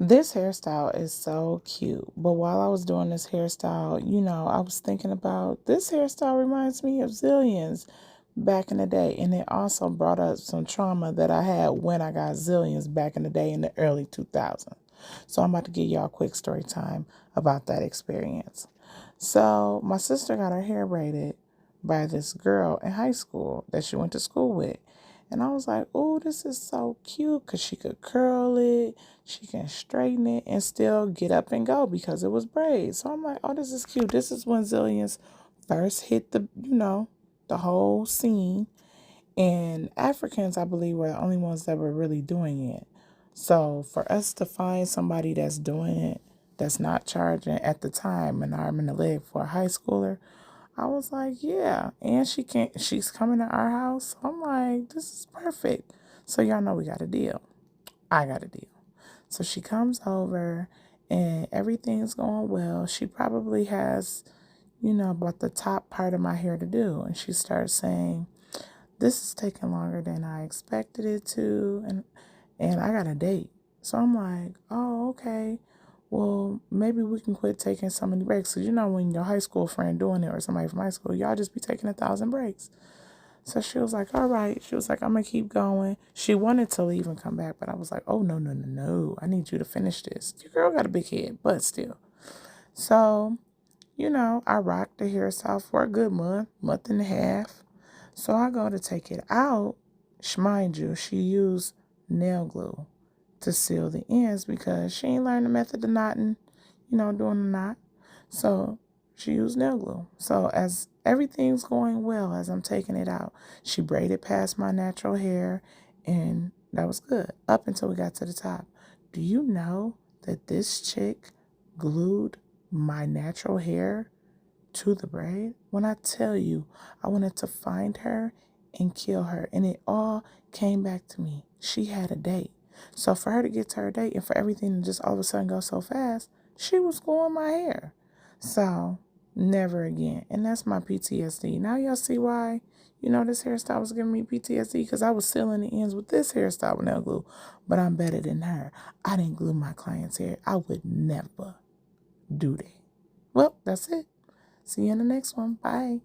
This hairstyle is so cute. But while I was doing this hairstyle, I was thinking about this hairstyle reminds me of Zillions back in the day. And it also brought up some trauma that I had when I got Zillions back in the day in the early 2000s. So I'm about to give y'all a quick story time about that experience. So my sister got her hair braided by this girl in high school that she went to school with. And I was like, oh, this is so cute because she could curl it, she can straighten it, and still get up and go because it was braids. So I'm like, oh, this is cute. This is when Zillions first hit the whole scene. And Africans, I believe, were the only ones that were really doing it. So for us to find somebody that's doing it, that's not charging at the time an arm and a leg for a high schooler, I was like, yeah. And she's coming to our house. So I'm like, this is perfect. So y'all know we got a deal. I got a deal. So she comes over and everything's going well. She probably has, about the top part of my hair to do. And she starts saying, this is taking longer than I expected it to. And I got a date. So I'm like, oh, okay. Well, maybe we can quit taking so many breaks. Because when your high school friend doing it or somebody from high school, y'all just be taking 1,000 breaks. So she was like, all right. She was like, I'm going to keep going. She wanted to leave and come back. But I was like, oh, no, no, no, no. I need you to finish this. Your girl got a big head, but still. So, I rocked the hairstyle for a good month and a half. So I go to take it out. Mind you, she used nail glue to seal the ends because she ain't learned the method of knotting, doing the knot. So she used nail glue. So as everything's going well as I'm taking it out, she braided past my natural hair and that was good up until we got to the top. Do you know that this chick glued my natural hair to the braid? When I tell you, I wanted to find her and kill her. And it all came back to me. She had a date. So for her to get to her date and for everything to just all of a sudden go so fast, she was gluing my hair. So never again. And that's my PTSD. Now y'all see why, this hairstyle was giving me PTSD because I was sealing the ends with this hairstyle with nail glue. But I'm better than her. I didn't glue my client's hair. I would never do that. Well, that's it. See you in the next one. Bye.